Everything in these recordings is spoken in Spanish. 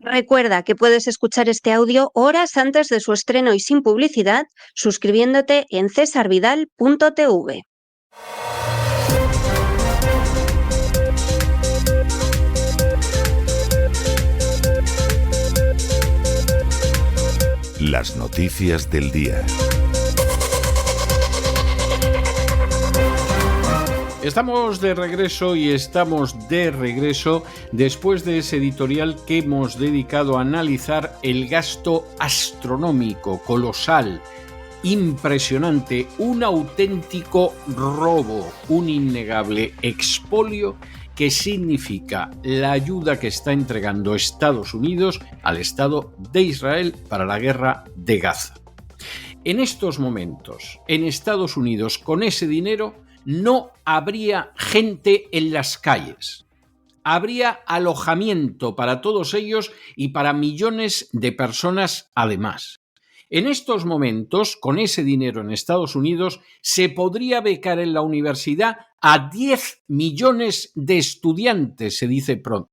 Recuerda que puedes escuchar este audio horas antes de su estreno y sin publicidad suscribiéndote en cesarvidal.tv. Las noticias del día. Estamos de regreso después de ese editorial que hemos dedicado a analizar el gasto astronómico, colosal, impresionante, un auténtico robo, un innegable expolio que significa la ayuda que está entregando Estados Unidos al Estado de Israel para la guerra de Gaza. En estos momentos, en Estados Unidos, con ese dinero, no habría gente en las calles. Habría alojamiento para todos ellos y para millones de personas además. En estos momentos, con ese dinero en Estados Unidos, se podría becar en la universidad a 10 millones de estudiantes, se dice pronto.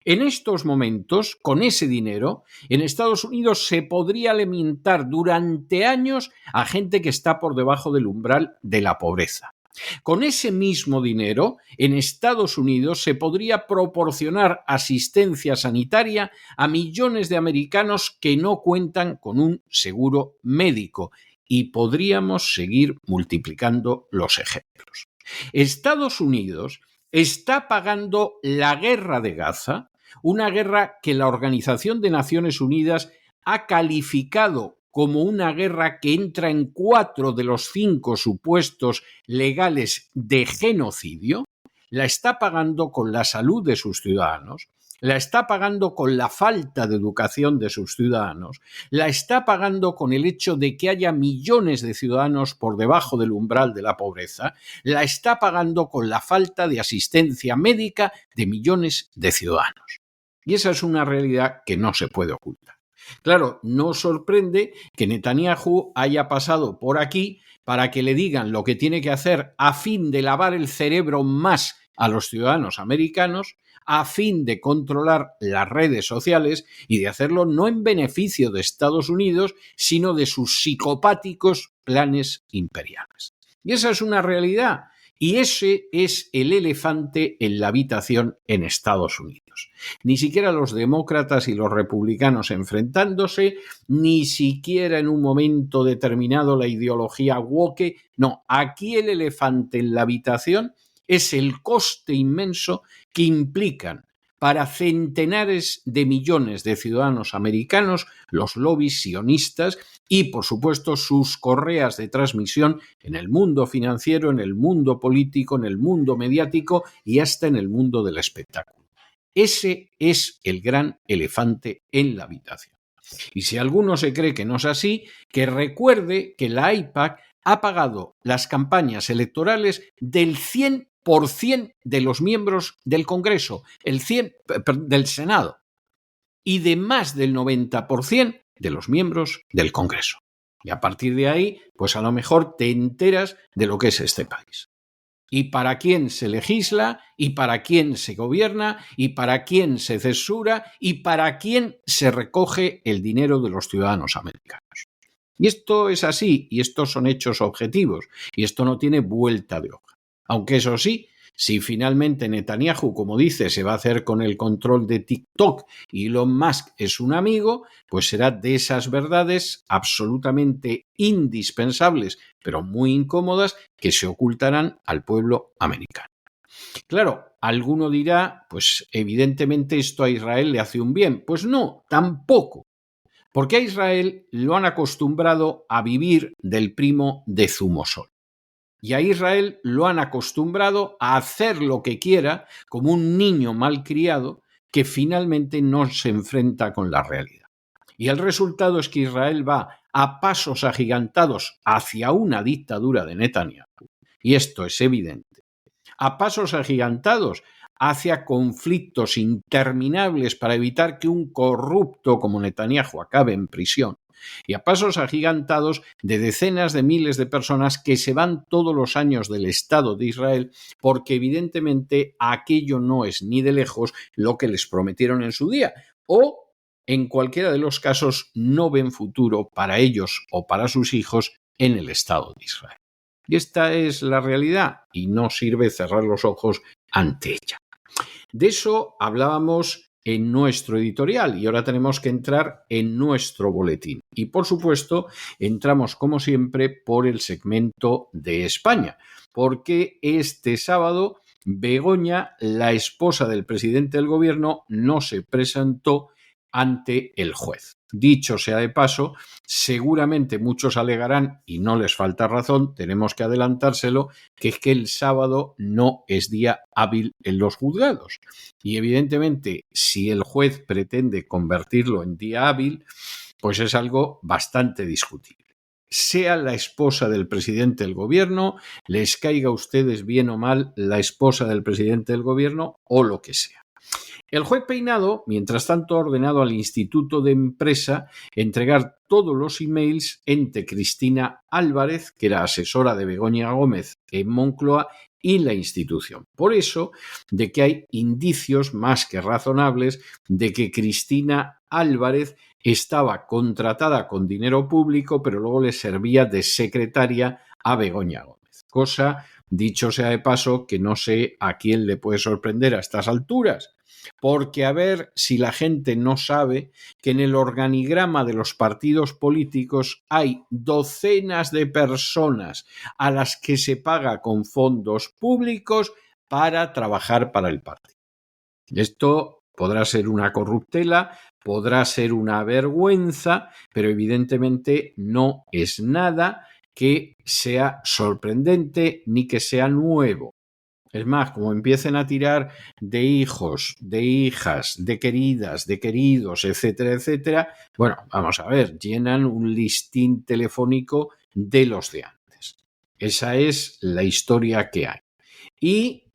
En estos momentos, con ese dinero, en Estados Unidos se podría alimentar durante años a gente que está por debajo del umbral de la pobreza. Con ese mismo dinero, en Estados Unidos se podría proporcionar asistencia sanitaria a millones de americanos que no cuentan con un seguro médico y podríamos seguir multiplicando los ejemplos. Estados Unidos está pagando la guerra de Gaza, una guerra que la Organización de Naciones Unidas ha calificado como una guerra que entra en 4 de los 5 supuestos legales de genocidio, la está pagando con la salud de sus ciudadanos, la está pagando con la falta de educación de sus ciudadanos, la está pagando con el hecho de que haya millones de ciudadanos por debajo del umbral de la pobreza, la está pagando con la falta de asistencia médica de millones de ciudadanos. Y esa es una realidad que no se puede ocultar. Claro, no sorprende que Netanyahu haya pasado por aquí para que le digan lo que tiene que hacer a fin de lavar el cerebro más a los ciudadanos americanos, a fin de controlar las redes sociales y de hacerlo no en beneficio de Estados Unidos, sino de sus psicopáticos planes imperiales. Y esa es una realidad. Y ese es el elefante en la habitación en Estados Unidos. Ni siquiera los demócratas y los republicanos enfrentándose, ni siquiera en un momento determinado la ideología woke. No, aquí el elefante en la habitación es el coste inmenso que implican para centenares de millones de ciudadanos americanos los lobbies sionistas y, por supuesto, sus correas de transmisión en el mundo financiero, en el mundo político, en el mundo mediático y hasta en el mundo del espectáculo. Ese es el gran elefante en la habitación. Y si alguno se cree que no es así, que recuerde que la AIPAC ha pagado las campañas electorales del 100% de los miembros del Congreso, del Senado, y de más del 90% de los miembros del Congreso. Y a partir de ahí, pues a lo mejor te enteras de lo que es este país. Y para quién se legisla, y para quién se gobierna, y para quién se censura, y para quién se recoge el dinero de los ciudadanos americanos. Y esto es así, y estos son hechos objetivos, y esto no tiene vuelta de hoja. Aunque eso sí, si finalmente Netanyahu, como dice, se va a hacer con el control de TikTok y Elon Musk es un amigo, pues será de esas verdades absolutamente indispensables, pero muy incómodas, que se ocultarán al pueblo americano. Claro, alguno dirá, pues evidentemente esto a Israel le hace un bien. Pues no, tampoco. Porque a Israel lo han acostumbrado a vivir del primo de zumosol. Y a Israel lo han acostumbrado a hacer lo que quiera como un niño malcriado que finalmente no se enfrenta con la realidad. Y el resultado es que Israel va a pasos agigantados hacia una dictadura de Netanyahu. Y esto es evidente. A pasos agigantados hacia conflictos interminables para evitar que un corrupto como Netanyahu acabe en prisión. Y a pasos agigantados de decenas de miles de personas que se van todos los años del Estado de Israel porque evidentemente aquello no es ni de lejos lo que les prometieron en su día o En cualquiera de los casos no ven futuro para ellos o para sus hijos en el Estado de Israel. Y esta es la realidad y no sirve cerrar los ojos ante ella. De eso hablábamos en nuestro editorial y ahora tenemos que entrar en nuestro boletín. Y por supuesto, entramos como siempre por el segmento de España, porque este sábado Begoña, la esposa del presidente del gobierno, no se presentó ante el juez. Dicho sea de paso, seguramente muchos alegarán, y no les falta razón, tenemos que adelantárselo, que es que el sábado no es día hábil en los juzgados. Y evidentemente, si el juez pretende convertirlo en día hábil, pues es algo bastante discutible. Sea la esposa del presidente del gobierno, les caiga a ustedes bien o mal la esposa del presidente del gobierno o lo que sea. El juez Peinado, mientras tanto, ha ordenado al Instituto de Empresa entregar todos los emails entre Cristina Álvarez, que era asesora de Begoña Gómez en Moncloa, y la institución. Por eso, de que hay indicios más que razonables de que Cristina Álvarez estaba contratada con dinero público, pero luego le servía de secretaria a Begoña Gómez. Cosa, dicho sea de paso, que no sé a quién le puede sorprender a estas alturas. Porque a ver si la gente no sabe que en el organigrama de los partidos políticos hay docenas de personas a las que se paga con fondos públicos para trabajar para el partido. Esto podrá ser una corruptela, podrá ser una vergüenza, pero evidentemente no es nada que sea sorprendente ni que sea nuevo. Es más, como empiecen a tirar de hijos, de hijas, de queridas, de queridos, etcétera, etcétera, bueno, vamos a ver, llenan un listín telefónico de los de antes. Esa es la historia que hay. Y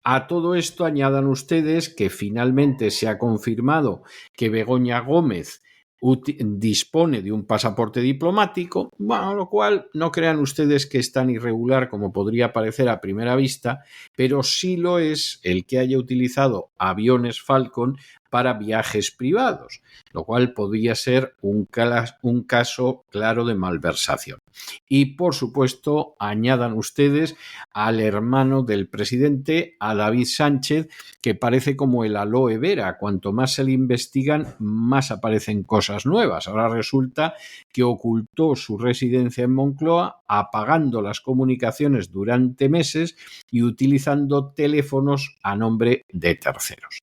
a todo esto añadan ustedes que finalmente se ha confirmado que Begoña Gómez dispone de un pasaporte diplomático, bueno, lo cual no crean ustedes que es tan irregular como podría parecer a primera vista, pero sí lo es el que haya utilizado aviones Falcon para viajes privados, lo cual podría ser un caso claro de malversación. Y, por supuesto, añadan ustedes al hermano del presidente, a David Sánchez, que parece como el aloe vera. Cuanto más se le investigan, más aparecen cosas nuevas. Ahora resulta que ocultó su residencia en Moncloa, apagando las comunicaciones durante meses y utilizando teléfonos a nombre de terceros.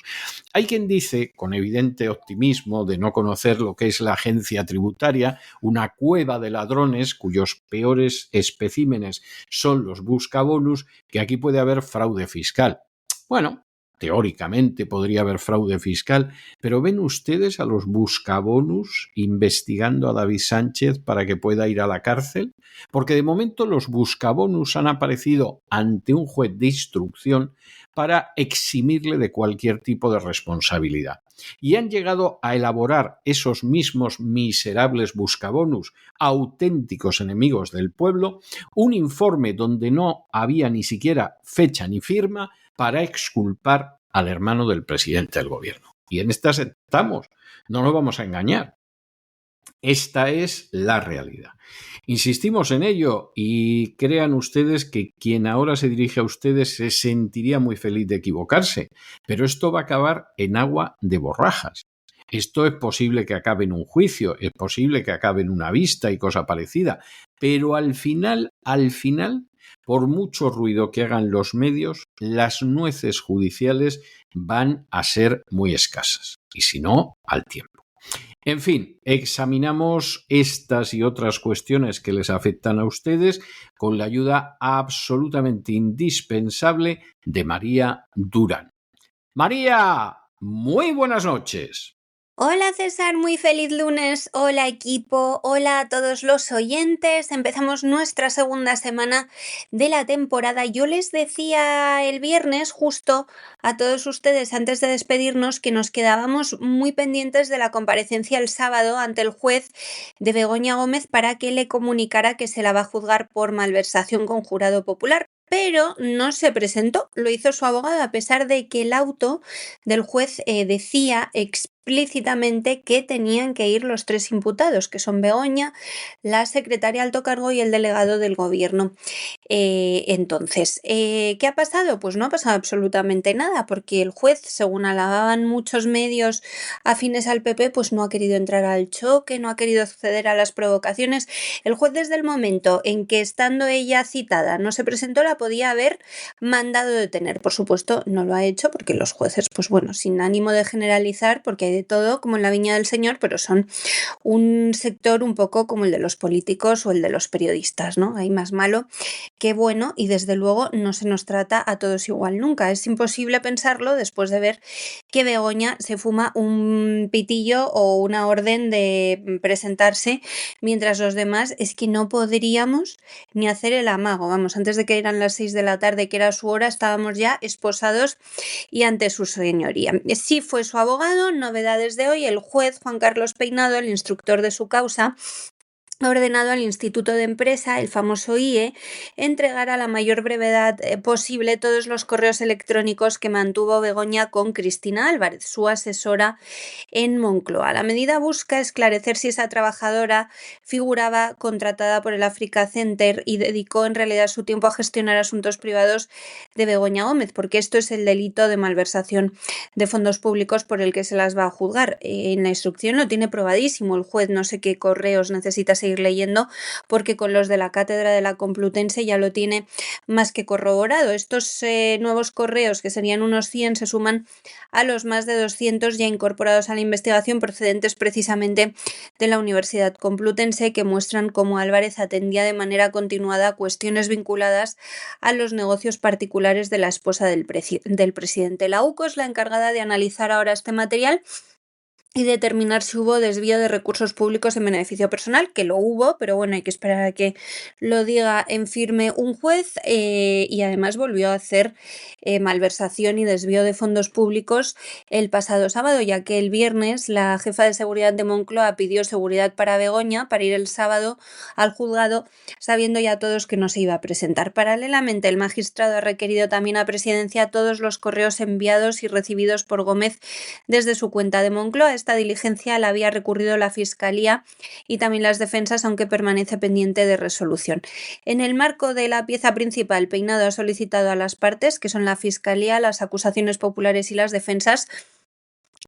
Hay quien dice, con evidente optimismo de no conocer lo que es la agencia tributaria, una cueva de ladrones cuyos peores especímenes son los buscabonus, que aquí puede haber fraude fiscal. Bueno, teóricamente podría haber fraude fiscal, pero ¿ven ustedes a los buscabonus investigando a David Sánchez para que pueda ir a la cárcel? Porque de momento los buscabonus han aparecido ante un juez de instrucción para eximirle de cualquier tipo de responsabilidad. Y han llegado a elaborar esos mismos miserables buscabonus, auténticos enemigos del pueblo, un informe donde no había ni siquiera fecha ni firma para exculpar al hermano del presidente del gobierno. Y en estas estamos, no nos vamos a engañar. Esta es la realidad. Insistimos en ello y crean ustedes que quien ahora se dirige a ustedes se sentiría muy feliz de equivocarse, pero esto va a acabar en agua de borrajas. Esto es posible que acabe en un juicio, es posible que acabe en una vista y cosa parecida, pero al final, por mucho ruido que hagan los medios, las nueces judiciales van a ser muy escasas, y si no, al tiempo. En fin, examinamos estas y otras cuestiones que les afectan a ustedes con la ayuda absolutamente indispensable de María Durán. María, muy buenas noches. Hola César, muy feliz lunes. Hola equipo, hola a todos los oyentes. Empezamos nuestra segunda semana de la temporada. Yo les decía el viernes justo a todos ustedes antes de despedirnos que nos quedábamos muy pendientes de la comparecencia el sábado ante el juez de Begoña Gómez para que le comunicara que se la va a juzgar por malversación con jurado popular. Pero no se presentó, lo hizo su abogado, a pesar de que el auto del juez decía expresamente explícitamente que tenían que ir los 3 imputados, que son Begoña, la secretaria alto cargo y el delegado del gobierno. Entonces, ¿qué ha pasado? Pues no ha pasado absolutamente nada, porque el juez, según alababan muchos medios afines al PP, pues no ha querido entrar al choque, no ha querido ceder a las provocaciones. El juez, desde el momento en que, estando ella citada, no se presentó, la podía haber mandado detener. Por supuesto, no lo ha hecho, porque los jueces, pues bueno, sin ánimo de generalizar, porque hay de todo, como en la viña del Señor, pero son un sector un poco como el de los políticos o el de los periodistas, ¿no? Hay más malo que bueno, y desde luego no se nos trata a todos igual nunca. Es imposible pensarlo después de ver que Begoña se fuma un pitillo o una orden de presentarse, mientras los demás es que no podríamos ni hacer el amago. Vamos, antes de que eran las 6 de la tarde, que era su hora, estábamos ya esposados y ante su señoría. Sí fue su abogado. Novedades de hoy: el juez Juan Carlos Peinado, el instructor de su causa, ha ordenado al Instituto de Empresa, el famoso IE, entregar a la mayor brevedad posible todos los correos electrónicos que mantuvo Begoña con Cristina Álvarez, su asesora en Moncloa. La medida busca esclarecer si esa trabajadora figuraba contratada por el Africa Center y dedicó en realidad su tiempo a gestionar asuntos privados de Begoña Gómez, porque esto es el delito de malversación de fondos públicos por el que se las va a juzgar. En la instrucción lo tiene probadísimo el juez, no sé qué correos necesita seguir leyendo, porque con los de la cátedra de la Complutense ya lo tiene más que corroborado. Estos nuevos correos, que serían unos 100, se suman a los más de 200 ya incorporados a la investigación, procedentes precisamente de la Universidad Complutense, que muestran cómo Álvarez atendía de manera continuada cuestiones vinculadas a los negocios particulares de la esposa del presidente. La UCO es la encargada de analizar ahora este material y determinar si hubo desvío de recursos públicos en beneficio personal, que lo hubo, pero bueno, hay que esperar a que lo diga en firme un juez, y además volvió a hacer malversación y desvío de fondos públicos el pasado sábado, ya que el viernes la jefa de seguridad de Moncloa pidió seguridad para Begoña para ir el sábado al juzgado, sabiendo ya todos que no se iba a presentar. Paralelamente, el magistrado ha requerido también a Presidencia todos los correos enviados y recibidos por Gómez desde su cuenta de Moncloa. Esta diligencia la había recurrido la Fiscalía y también las defensas, aunque permanece pendiente de resolución. En el marco de la pieza principal, Peinado ha solicitado a las partes, que son la Fiscalía, las acusaciones populares y las defensas,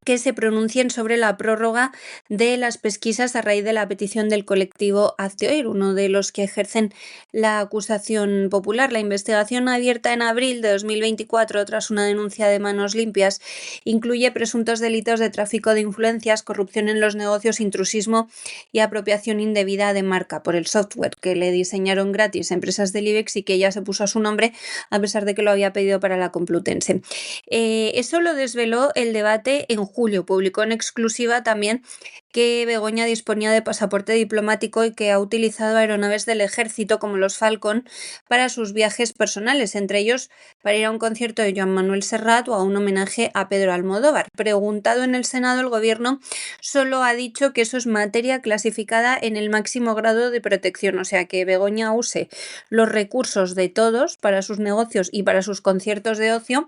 que se pronuncien sobre la prórroga de las pesquisas a raíz de la petición del colectivo Hazte Oír, uno de los que ejercen la acusación popular. La investigación, abierta en abril de 2024 tras una denuncia de Manos Limpias, incluye presuntos delitos de tráfico de influencias, corrupción en los negocios, intrusismo y apropiación indebida de marca por el software que le diseñaron gratis a empresas del IBEX y que ella se puso a su nombre a pesar de que lo había pedido para la Complutense. Eso lo desveló El Debate en julio. Publicó en exclusiva también que Begoña disponía de pasaporte diplomático y que ha utilizado aeronaves del ejército como los Falcon para sus viajes personales, entre ellos para ir a un concierto de Joan Manuel Serrat o a un homenaje a Pedro Almodóvar. Preguntado en el Senado, el gobierno solo ha dicho que eso es materia clasificada en el máximo grado de protección, o sea que Begoña use los recursos de todos para sus negocios y para sus conciertos de ocio.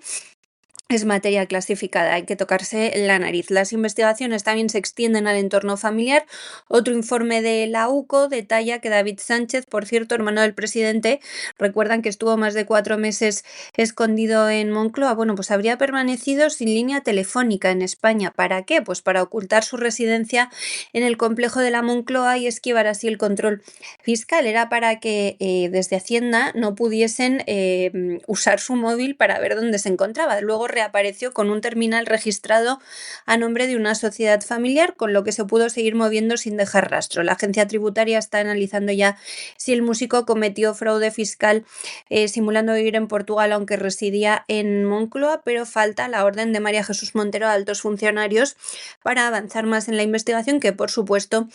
Es materia clasificada, hay que tocarse la nariz. Las investigaciones también se extienden al entorno familiar. Otro informe de la UCO detalla que David Sánchez, por cierto, hermano del presidente, recuerdan que estuvo más de 4 meses escondido en Moncloa, bueno, pues habría permanecido sin línea telefónica en España. ¿Para qué? Pues para ocultar su residencia en el complejo de la Moncloa y esquivar así el control fiscal. Era para que desde Hacienda no pudiesen usar su móvil para ver dónde se encontraba. Luego reapareció con un terminal registrado a nombre de una sociedad familiar, con lo que se pudo seguir moviendo sin dejar rastro. La agencia tributaria está analizando ya si el músico cometió fraude fiscal simulando vivir en Portugal aunque residía en Moncloa, pero falta la orden de María Jesús Montero a altos funcionarios para avanzar más en la investigación, que por supuesto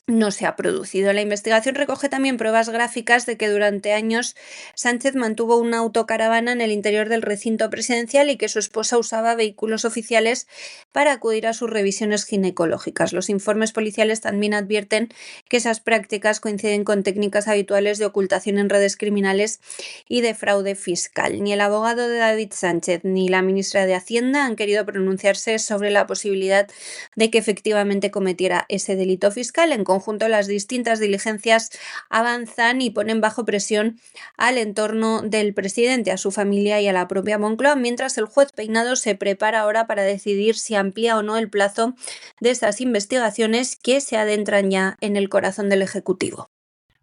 no se ha producido. La investigación recoge también pruebas gráficas de que durante años Sánchez mantuvo una autocaravana en el interior del recinto presidencial y que su esposa usaba vehículos oficiales para acudir a sus revisiones ginecológicas. Los informes policiales también advierten que esas prácticas coinciden con técnicas habituales de ocultación en redes criminales y de fraude fiscal. Ni el abogado de David Sánchez ni la ministra de Hacienda han querido pronunciarse sobre la posibilidad de que efectivamente cometiera ese delito fiscal. En conjunto, las distintas diligencias avanzan y ponen bajo presión al entorno del presidente, a su familia y a la propia Moncloa, mientras el juez Peinado se prepara ahora para decidir si amplía o no el plazo de estas investigaciones que se adentran ya en el corazón del Ejecutivo.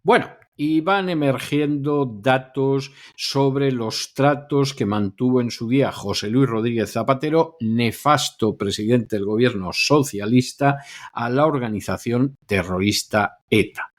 Bueno, y van emergiendo datos sobre los tratos que mantuvo en su día José Luis Rodríguez Zapatero, nefasto presidente del gobierno socialista, a la organización terrorista ETA.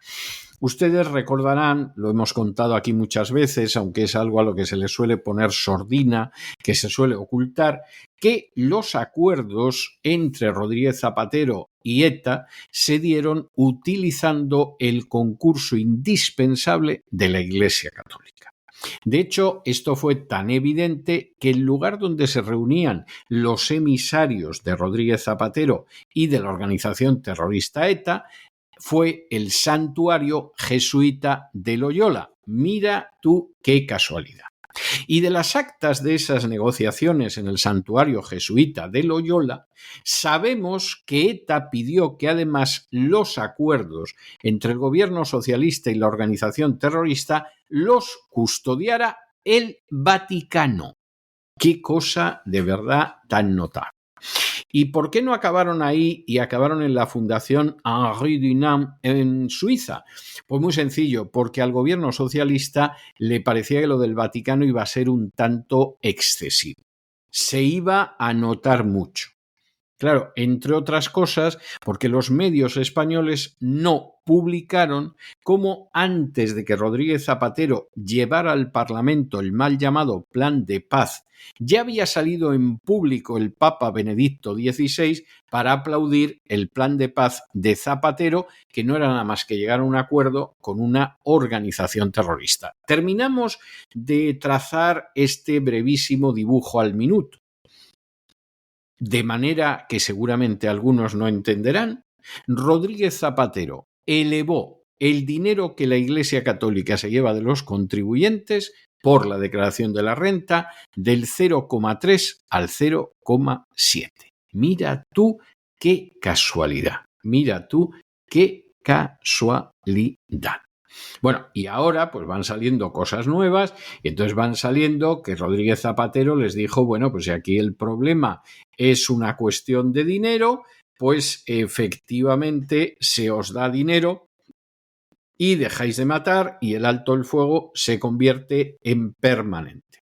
Ustedes recordarán, lo hemos contado aquí muchas veces, aunque es algo a lo que se le suele poner sordina, que se suele ocultar, que los acuerdos entre Rodríguez Zapatero y ETA se dieron utilizando el concurso indispensable de la Iglesia Católica. De hecho, esto fue tan evidente que el lugar donde se reunían los emisarios de Rodríguez Zapatero y de la organización terrorista ETA fue el santuario jesuita de Loyola. Mira tú qué casualidad. Y de las actas de esas negociaciones en el santuario jesuita de Loyola, sabemos que ETA pidió que además los acuerdos entre el gobierno socialista y la organización terrorista los custodiara el Vaticano. Qué cosa de verdad tan notable. ¿Y por qué no acabaron ahí y acabaron en la Fundación Henri Dunant en Suiza? Pues muy sencillo, porque al gobierno socialista le parecía que lo del Vaticano iba a ser un tanto excesivo. Se iba a notar mucho. Claro, entre otras cosas, porque los medios españoles no publicaron cómo antes de que Rodríguez Zapatero llevara al Parlamento el mal llamado Plan de Paz, ya había salido en público el Papa Benedicto XVI para aplaudir el Plan de Paz de Zapatero, que no era nada más que llegar a un acuerdo con una organización terrorista. Terminamos de trazar este brevísimo dibujo al minuto. De manera que seguramente algunos no entenderán, Rodríguez Zapatero elevó el dinero que la Iglesia Católica se lleva de los contribuyentes por la declaración de la renta del 0,3 al 0,7. Mira tú qué casualidad, mira tú qué casualidad. Bueno, y ahora pues van saliendo cosas nuevas y entonces van saliendo que Rodríguez Zapatero les dijo, bueno, pues si aquí el problema es una cuestión de dinero, pues efectivamente se os da dinero y dejáis de matar y el alto el fuego se convierte en permanente.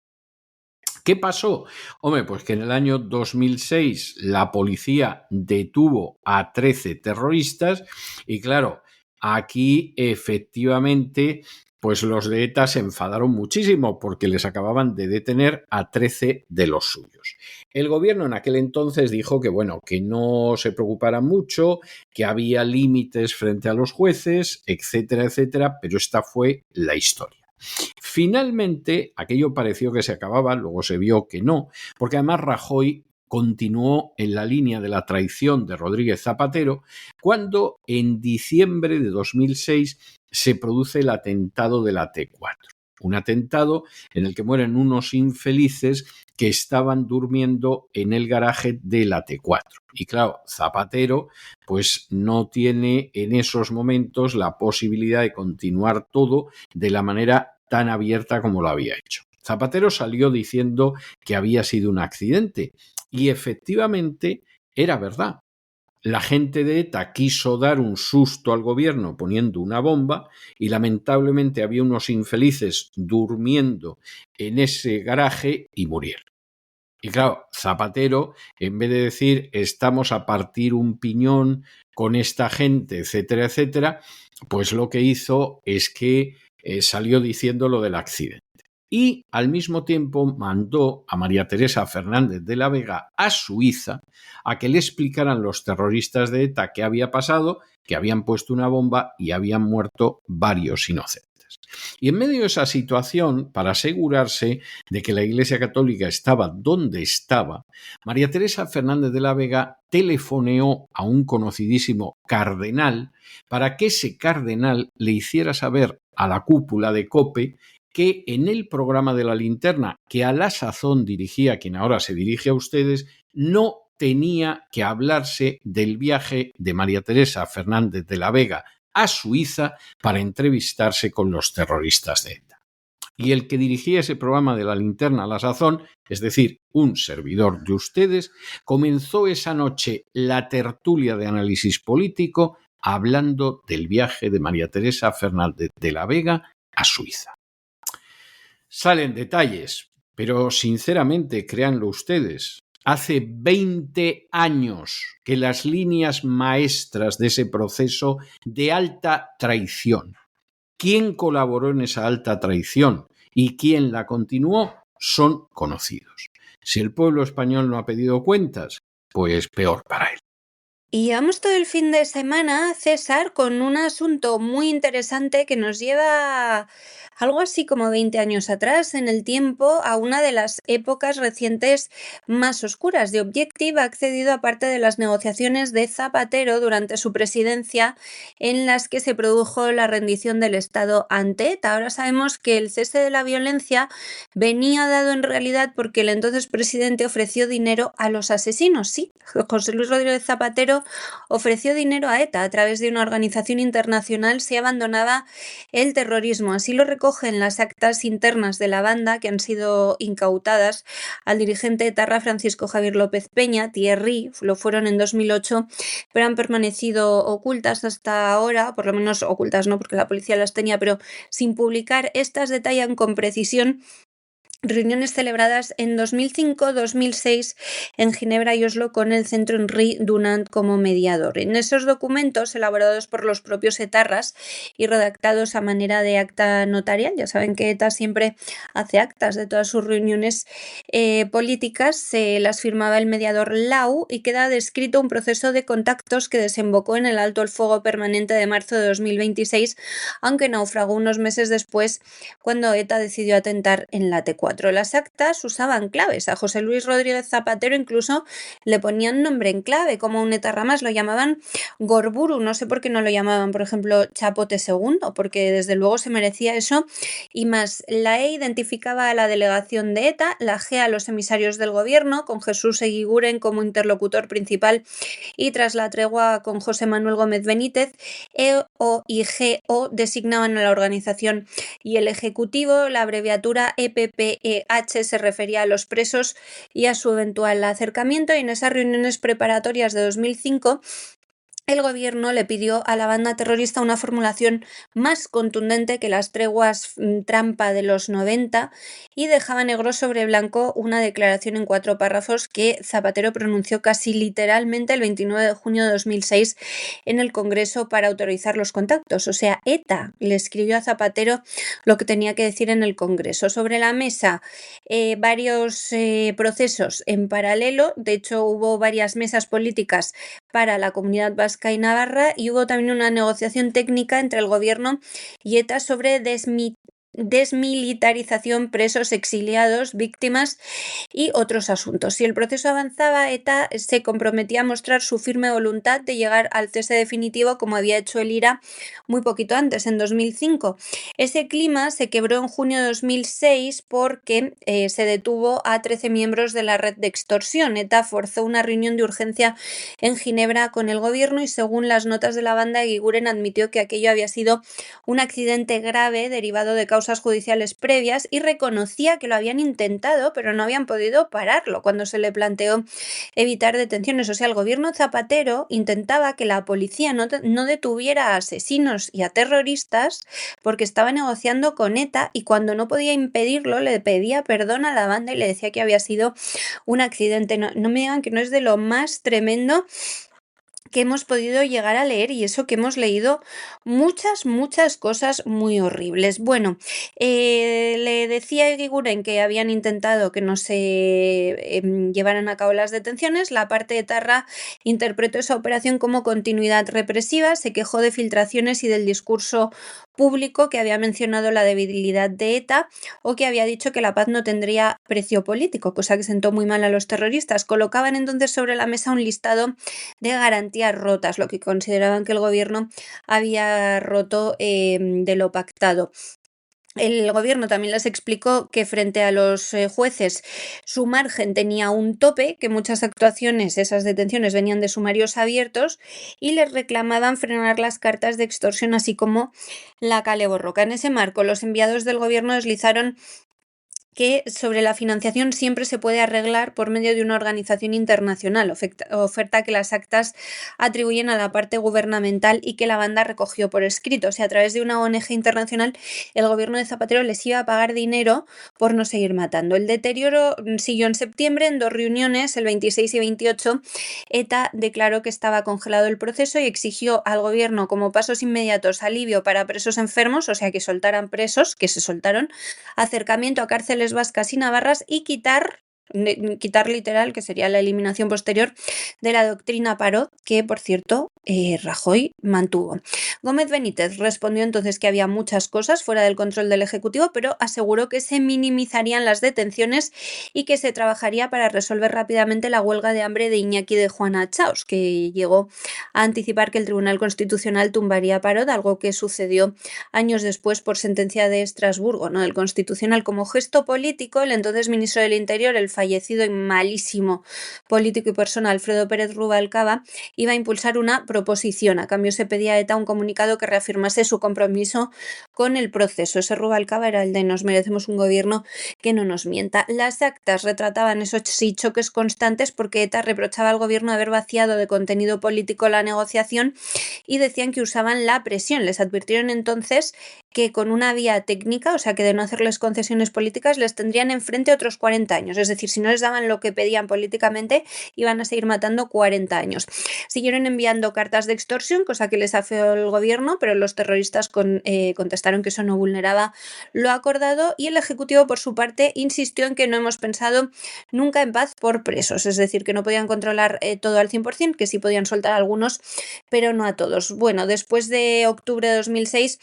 ¿Qué pasó? Hombre, pues que en el año 2006 la policía detuvo a 13 terroristas y claro, aquí efectivamente pues los de ETA se enfadaron muchísimo porque les acababan de detener a 13 de los suyos. El gobierno en aquel entonces dijo que bueno, que no se preocuparan mucho, que había límites frente a los jueces, etcétera, etcétera, pero esta fue la historia. Finalmente, aquello pareció que se acababa, luego se vio que no, porque además Rajoy continuó en la línea de la traición de Rodríguez Zapatero cuando en diciembre de 2006 se produce el atentado de la T4. Un atentado en el que mueren unos infelices que estaban durmiendo en el garaje de la T4. Y claro, Zapatero pues no tiene en esos momentos la posibilidad de continuar todo de la manera tan abierta como lo había hecho. Zapatero salió diciendo que había sido un accidente y efectivamente era verdad. La gente de ETA quiso dar un susto al gobierno poniendo una bomba y lamentablemente había unos infelices durmiendo en ese garaje y murieron. Y claro, Zapatero, en vez de decir estamos a partir un piñón con esta gente, etcétera, etcétera, pues lo que hizo es que salió diciendo lo del accidente. y al mismo tiempo mandó a María Teresa Fernández de la Vega a Suiza a que le explicaran los terroristas de ETA qué había pasado, que habían puesto una bomba y habían muerto varios inocentes. Y en medio de esa situación, para asegurarse de que la Iglesia Católica estaba donde estaba, María Teresa Fernández de la Vega telefoneó a un conocidísimo cardenal para que ese cardenal le hiciera saber a la cúpula de COPE que en el programa de la linterna, que a la sazón dirigía quien ahora se dirige a ustedes, no tenía que hablarse del viaje de María Teresa Fernández de la Vega a Suiza para entrevistarse con los terroristas de ETA. Y el que dirigía ese programa de la linterna a la sazón, es decir, un servidor de ustedes, comenzó esa noche la tertulia de análisis político hablando del viaje de María Teresa Fernández de la Vega a Suiza. Salen detalles, pero sinceramente, créanlo ustedes, hace 20 años que las líneas maestras de ese proceso de alta traición, quién colaboró en esa alta traición y quién la continuó, son conocidos. Si el pueblo español no ha pedido cuentas, pues peor para él. Y llevamos todo el fin de semana, César, con un asunto muy interesante que nos lleva algo así como 20 años atrás en el tiempo, a una de las épocas recientes más oscuras. The Objective ha accedido a parte de las negociaciones de Zapatero durante su presidencia en las que se produjo la rendición del Estado ante ETA. Ahora sabemos que el cese de la violencia venía dado en realidad porque el entonces presidente ofreció dinero a los asesinos. Sí, José Luis Rodríguez Zapatero ofreció dinero a ETA a través de una organización internacional si abandonaba el terrorismo. Así lo recogen las actas internas de la banda que han sido incautadas al dirigente etarra Francisco Javier López Peña, Thierry, lo fueron en 2008, pero han permanecido ocultas hasta ahora, por lo menos ocultas no porque la policía las tenía, pero sin publicar. Estas detallan con precisión reuniones celebradas en 2005, 2006 en Ginebra y Oslo con el centro Henri Dunant como mediador. En esos documentos, elaborados por los propios etarras y redactados a manera de acta notarial, ya saben que ETA siempre hace actas de todas sus reuniones políticas, se las firmaba el mediador Lau y queda descrito un proceso de contactos que desembocó en el alto el fuego permanente de marzo de 2026, aunque naufragó unos meses después cuando ETA decidió atentar en la T4. Las actas usaban claves. A José Luis Rodríguez Zapatero incluso le ponían nombre en clave, como un etarra más, lo llamaban Gorburu. No sé por qué no lo llamaban, por ejemplo, Chapote II, porque desde luego se merecía eso y más. La E identificaba a la delegación de ETA, la G a los emisarios del gobierno, con Jesús Eguiguren como interlocutor principal y tras la tregua con José Manuel Gómez Benítez, EO y GO designaban a la organización y el ejecutivo, la abreviatura EPPEH se refería a los presos y a su eventual acercamiento, y en esas reuniones preparatorias de 2005 el gobierno le pidió a la banda terrorista una formulación más contundente que las treguas trampa de los 90 y dejaba negro sobre blanco una declaración en 4 párrafos que Zapatero pronunció casi literalmente el 29 de junio de 2006 en el Congreso para autorizar los contactos. O sea, ETA le escribió a Zapatero lo que tenía que decir en el Congreso. Sobre la mesa, varios procesos en paralelo. De hecho, hubo varias mesas políticas para la Comunidad Vasca y Navarra y hubo también una negociación técnica entre el gobierno y ETA sobre desmilitarización, presos, exiliados, víctimas y otros asuntos. Si el proceso avanzaba, ETA se comprometía a mostrar su firme voluntad de llegar al cese definitivo como había hecho el IRA muy poquito antes, en 2005. Ese clima se quebró en junio de 2006 porque se detuvo a 13 miembros de la red de extorsión. ETA forzó una reunión de urgencia en Ginebra con el gobierno y según las notas de la banda, Eguiguren admitió que aquello había sido un accidente grave derivado de causas judiciales previas y reconocía que lo habían intentado pero no habían podido pararlo cuando se le planteó evitar detenciones. O sea, el gobierno Zapatero intentaba que la policía no detuviera a asesinos y a terroristas porque estaba negociando con ETA y cuando no podía impedirlo le pedía perdón a la banda y le decía que había sido un accidente. No me digan que no es de lo más tremendo que hemos podido llegar a leer, y eso que hemos leído muchas cosas muy horribles. Bueno, le decía a Eguiguren que habían intentado que no se llevaran a cabo las detenciones. La parte etarra interpretó esa operación como continuidad represiva, se quejó de filtraciones y del discurso público que había mencionado la debilidad de ETA o que había dicho que la paz no tendría precio político, cosa que sentó muy mal a los terroristas. Colocaban entonces sobre la mesa un listado de garantías rotas, lo que consideraban que el gobierno había roto de lo pactado. El gobierno también les explicó que frente a los jueces su margen tenía un tope, que muchas actuaciones, esas detenciones venían de sumarios abiertos y les reclamaban frenar las cartas de extorsión así como la Kale Borroka. En ese marco, los enviados del gobierno deslizaron que sobre la financiación siempre se puede arreglar por medio de una organización internacional, oferta que las actas atribuyen a la parte gubernamental y que la banda recogió por escrito. O sea, a través de una ONG internacional, el gobierno de Zapatero les iba a pagar dinero por no seguir matando. El deterioro siguió en septiembre en 2 reuniones, el 26 y 28. ETA declaró que estaba congelado el proceso y exigió al gobierno como pasos inmediatos alivio para presos enfermos, o sea, que soltaran presos, que se soltaron, acercamiento a cárceles vascas y navarras y quitar literal, que sería la eliminación posterior de la doctrina Parot, que por cierto Rajoy mantuvo. Gómez Benítez respondió entonces que había muchas cosas fuera del control del Ejecutivo, pero aseguró que se minimizarían las detenciones y que se trabajaría para resolver rápidamente la huelga de hambre de Iñaki de Juana Chaos, que llegó a anticipar que el Tribunal Constitucional tumbaría Parot, algo que sucedió años después por sentencia de Estrasburgo, ¿no? Del Constitucional. Como gesto político, el entonces ministro del Interior, el fallecido y malísimo político y persona Alfredo Pérez Rubalcaba, iba a impulsar una proposición. A cambio se pedía a ETA un comunicado que reafirmase su compromiso con el proceso. Ese Rubalcaba era el de nos merecemos un gobierno que no nos mienta. Las actas retrataban esos choques constantes porque ETA reprochaba al gobierno haber vaciado de contenido político la negociación y decían que usaban la presión. Les advirtieron entonces que con una vía técnica, o sea que de no hacerles concesiones políticas, les tendrían enfrente otros 40 años. Es decir, si no les daban lo que pedían políticamente, iban a seguir matando 40 años. Siguieron enviando cartas de extorsión, cosa que les afeó el gobierno, pero los terroristas contestaron que eso no vulneraba lo acordado y el Ejecutivo, por su parte, insistió en que no hemos pensado nunca en paz por presos, es decir, que no podían controlar todo al 100%, que sí podían soltar a algunos, pero no a todos. Bueno, después de octubre de 2006,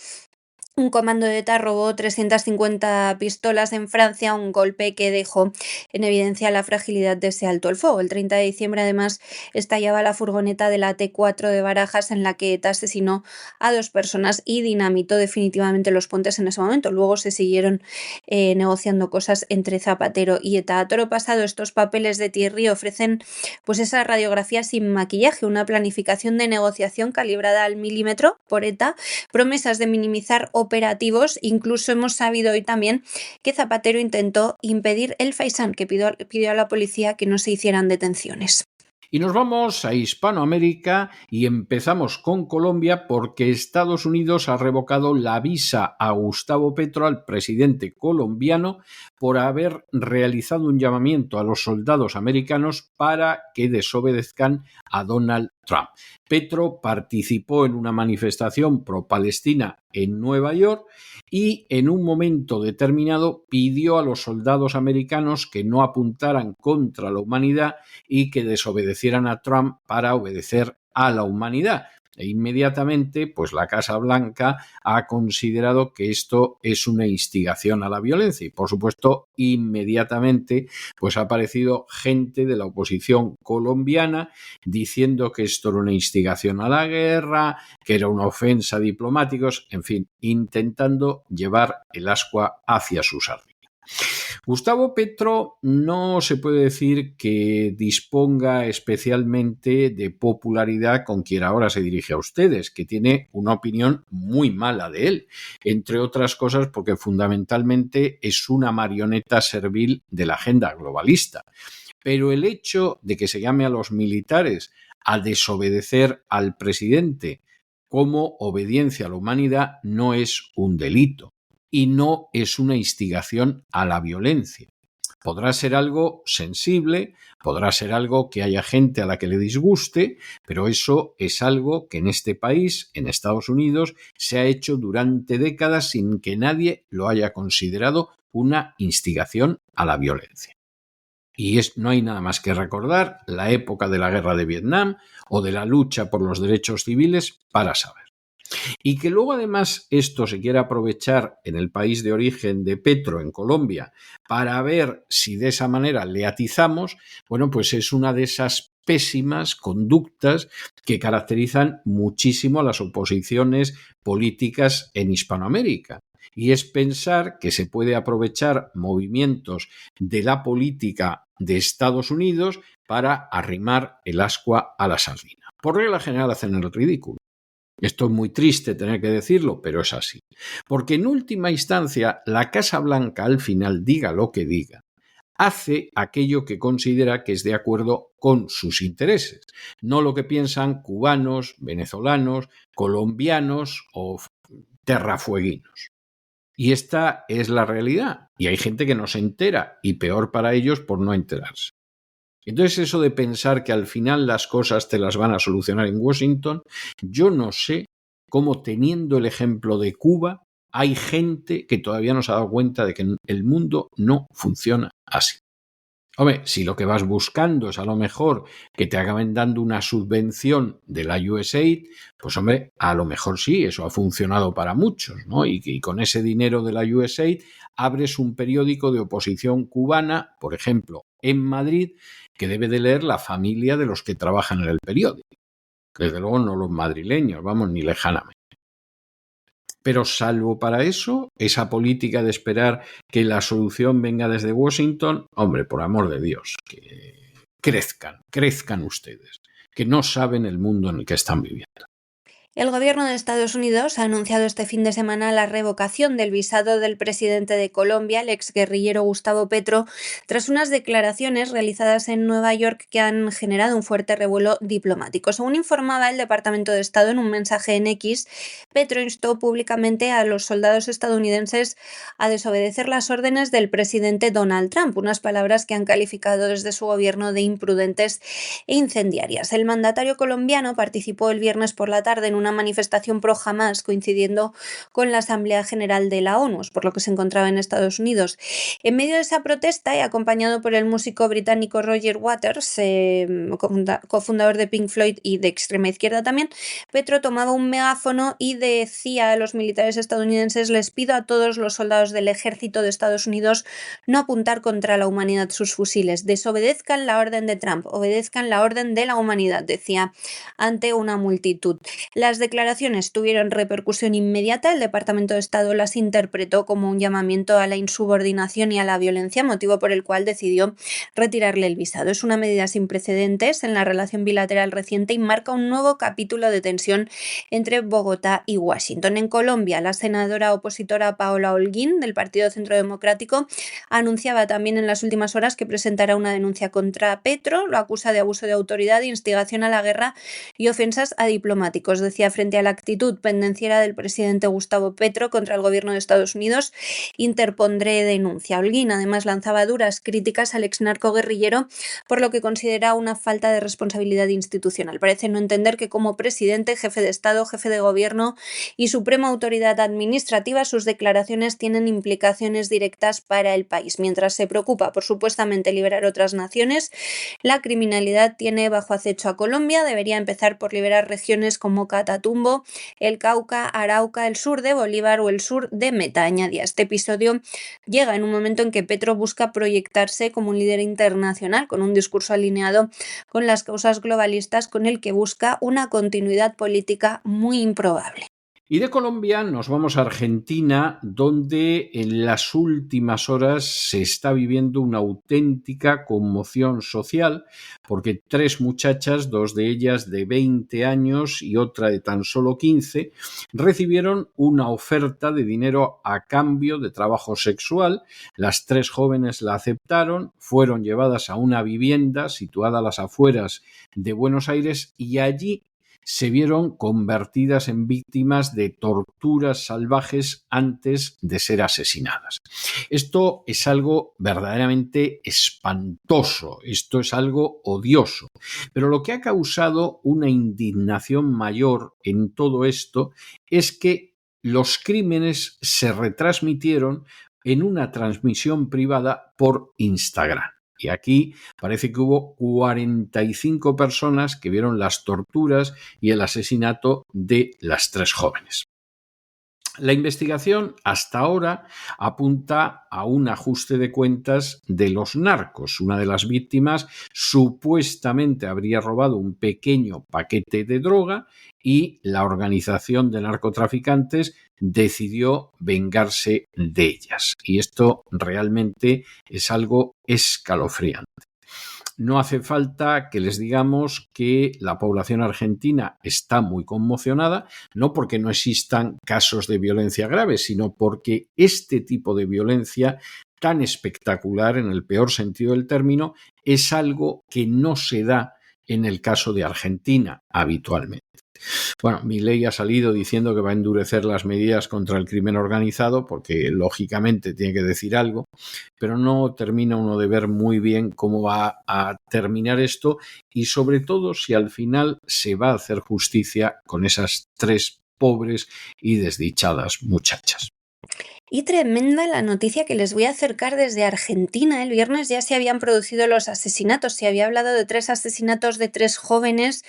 un comando de ETA robó 350 pistolas en Francia, un golpe que dejó en evidencia la fragilidad de ese alto el fuego. El 30 de diciembre, además, estallaba la furgoneta de la T4 de Barajas en la que ETA asesinó a 2 personas y dinamitó definitivamente los puentes en ese momento. Luego se siguieron negociando cosas entre Zapatero y ETA. A toro pasado, estos papeles de Thierry ofrecen pues esa radiografía sin maquillaje, una planificación de negociación calibrada al milímetro por ETA, promesas de minimizar operativos. Incluso hemos sabido hoy también que Zapatero intentó impedir el faisán, que pidió a la policía que no se hicieran detenciones. Y nos vamos a Hispanoamérica y empezamos con Colombia porque Estados Unidos ha revocado la visa a Gustavo Petro, al presidente colombiano, por haber realizado un llamamiento a los soldados americanos para que desobedezcan a Donald Trump. Petro participó en una manifestación pro-palestina en Nueva York y en un momento determinado pidió a los soldados americanos que no apuntaran contra la humanidad y que desobedecieran a Trump para obedecer a la humanidad. E inmediatamente, pues la Casa Blanca ha considerado que esto es una instigación a la violencia y, por supuesto, inmediatamente pues ha aparecido gente de la oposición colombiana diciendo que esto era una instigación a la guerra, que era una ofensa a diplomáticos, en fin, intentando llevar el ascua hacia su sardina. Gustavo Petro no se puede decir que disponga especialmente de popularidad con quien ahora se dirige a ustedes, que tiene una opinión muy mala de él, entre otras cosas porque fundamentalmente es una marioneta servil de la agenda globalista. Pero el hecho de que se llame a los militares a desobedecer al presidente como obediencia a la humanidad no es un delito y no es una instigación a la violencia. Podrá ser algo sensible, podrá ser algo que haya gente a la que le disguste, pero eso es algo que en este país, en Estados Unidos, se ha hecho durante décadas sin que nadie lo haya considerado una instigación a la violencia. Y no hay nada más que recordar la época de la guerra de Vietnam o de la lucha por los derechos civiles para saber. Y que luego además esto se quiera aprovechar en el país de origen de Petro, en Colombia, para ver si de esa manera le atizamos, bueno, pues es una de esas pésimas conductas que caracterizan muchísimo a las oposiciones políticas en Hispanoamérica. Y es pensar que se puede aprovechar movimientos de la política de Estados Unidos para arrimar el ascua a la sardina. Por regla general hacen el ridículo. Esto es muy triste tener que decirlo, pero es así. Porque en última instancia, la Casa Blanca al final, diga lo que diga, hace aquello que considera que es de acuerdo con sus intereses, no lo que piensan cubanos, venezolanos, colombianos o terrafueguinos. Y esta es la realidad. Y hay gente que no se entera, y peor para ellos por no enterarse. Entonces eso de pensar que al final las cosas te las van a solucionar en Washington, yo no sé cómo, teniendo el ejemplo de Cuba, hay gente que todavía no se ha dado cuenta de que el mundo no funciona así. Hombre, si lo que vas buscando es a lo mejor que te acaben dando una subvención de la USAID, pues hombre, a lo mejor sí, eso ha funcionado para muchos, ¿no? Y con ese dinero de la USAID abres un periódico de oposición cubana, por ejemplo, en Madrid, que debe de leer la familia de los que trabajan en el periódico. Desde luego no los madrileños, vamos, ni lejanamente. Pero salvo para eso, esa política de esperar que la solución venga desde Washington, hombre, por amor de Dios, que crezcan ustedes, que no saben el mundo en el que están viviendo. El gobierno de Estados Unidos ha anunciado este fin de semana la revocación del visado del presidente de Colombia, el exguerrillero Gustavo Petro, tras unas declaraciones realizadas en Nueva York que han generado un fuerte revuelo diplomático. Según informaba el Departamento de Estado en un mensaje en X, Petro instó públicamente a los soldados estadounidenses a desobedecer las órdenes del presidente Donald Trump, unas palabras que han calificado desde su gobierno de imprudentes e incendiarias. El mandatario colombiano participó el viernes por la tarde en una manifestación pro Hamás, coincidiendo con la Asamblea General de la ONU, por lo que se encontraba en Estados Unidos. En medio de esa protesta y acompañado por el músico británico Roger Waters, cofundador de Pink Floyd y de extrema izquierda también, Petro tomaba un megáfono y decía a los militares estadounidenses: les pido a todos los soldados del ejército de Estados Unidos no apuntar contra la humanidad sus fusiles, desobedezcan la orden de Trump, obedezcan la orden de la humanidad, decía ante una multitud. Las declaraciones tuvieron repercusión inmediata. El Departamento de Estado las interpretó como un llamamiento a la insubordinación y a la violencia, motivo por el cual decidió retirarle el visado. Es una medida sin precedentes en la relación bilateral reciente y marca un nuevo capítulo de tensión entre Bogotá y Washington. En Colombia, la senadora opositora Paola Holguín, del Partido Centro Democrático, anunciaba también en las últimas horas que presentará una denuncia contra Petro. Lo acusa de abuso de autoridad, instigación a la guerra y ofensas a diplomáticos. Decía, frente a la actitud pendenciera del presidente Gustavo Petro contra el gobierno de Estados Unidos, interpondré denuncia. Holguín además lanzaba duras críticas al exnarco guerrillero por lo que considera una falta de responsabilidad institucional. Parece no entender que como presidente, jefe de Estado, jefe de gobierno y suprema autoridad administrativa, sus declaraciones tienen implicaciones directas para el país. Mientras se preocupa por supuestamente liberar otras naciones, la criminalidad tiene bajo acecho a Colombia. Debería empezar por liberar regiones como Catatumbo, el Cauca, Arauca, el sur de Bolívar o el sur de Meta, añadía. Este episodio llega en un momento en que Petro busca proyectarse como un líder internacional con un discurso alineado con las causas globalistas, con el que busca una continuidad política muy improbable. Y de Colombia nos vamos a Argentina, donde en las últimas horas se está viviendo una auténtica conmoción social, porque 3 muchachas, 2 de ellas de 20 años y otra de tan solo 15, recibieron una oferta de dinero a cambio de trabajo sexual. Las 3 jóvenes la aceptaron, fueron llevadas a una vivienda situada a las afueras de Buenos Aires y allí se vieron convertidas en víctimas de torturas salvajes antes de ser asesinadas. Esto es algo verdaderamente espantoso, esto es algo odioso, pero lo que ha causado una indignación mayor en todo esto es que los crímenes se retransmitieron en una transmisión privada por Instagram. Y aquí parece que hubo 45 personas que vieron las torturas y el asesinato de las 3 jóvenes. La investigación hasta ahora apunta a un ajuste de cuentas de los narcos. Una de las víctimas supuestamente habría robado un pequeño paquete de droga y la organización de narcotraficantes decidió vengarse de ellas. Y esto realmente es algo escalofriante. No hace falta que les digamos que la población argentina está muy conmocionada, no porque no existan casos de violencia grave, sino porque este tipo de violencia tan espectacular, en el peor sentido del término, es algo que no se da en el caso de Argentina habitualmente. Bueno, Milei ha salido diciendo que va a endurecer las medidas contra el crimen organizado porque lógicamente tiene que decir algo, pero no termina uno de ver muy bien cómo va a terminar esto y sobre todo si al final se va a hacer justicia con esas 3 pobres y desdichadas muchachas. Y tremenda la noticia que les voy a acercar desde Argentina. El viernes ya se habían producido los asesinatos. Se había hablado de 3 asesinatos de 3 jóvenes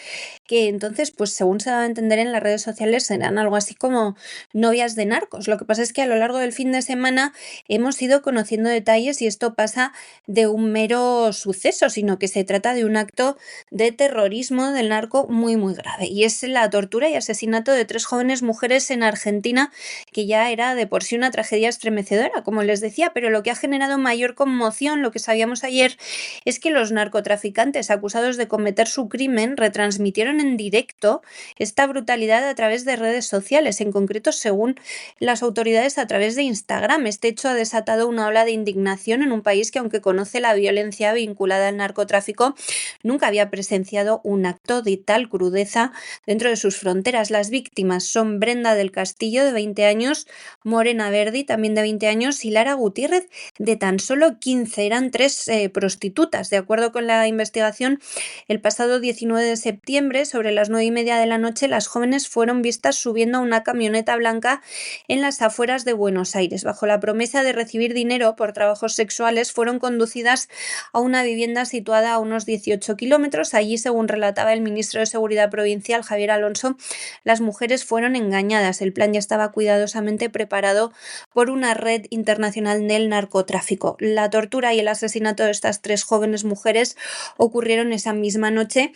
que entonces, pues según se daba a entender en las redes sociales, serán algo así como novias de narcos. Lo que pasa es que a lo largo del fin de semana hemos ido conociendo detalles y esto pasa de un mero suceso, sino que se trata de un acto de terrorismo del narco muy, muy grave. Y es la tortura y asesinato de 3 jóvenes mujeres en Argentina, que ya era de por sí una tragedia estremecedora, como les decía, pero lo que ha generado mayor conmoción, lo que sabíamos ayer, es que los narcotraficantes acusados de cometer su crimen retransmitieron en directo esta brutalidad a través de redes sociales, en concreto, según las autoridades, a través de Instagram. Este hecho ha desatado una ola de indignación en un país que, aunque conoce la violencia vinculada al narcotráfico, nunca había presenciado un acto de tal crudeza dentro de sus fronteras. Las víctimas son Brenda del Castillo, de 20 años, Morena Verdi, también de 20 años, y Lara Gutiérrez, de tan solo 15. Eran 3 prostitutas. De acuerdo con la investigación, el pasado 19 de septiembre, sobre las 9:30 de la noche, las jóvenes fueron vistas subiendo a una camioneta blanca en las afueras de Buenos Aires. Bajo la promesa de recibir dinero por trabajos sexuales, fueron conducidas a una vivienda situada a unos 18 kilómetros. Allí, según relataba el ministro de Seguridad provincial, Javier Alonso, las mujeres fueron engañadas. El plan ya estaba cuidadosamente preparado por una red internacional del narcotráfico. La tortura y el asesinato de estas 3 jóvenes mujeres ocurrieron esa misma noche.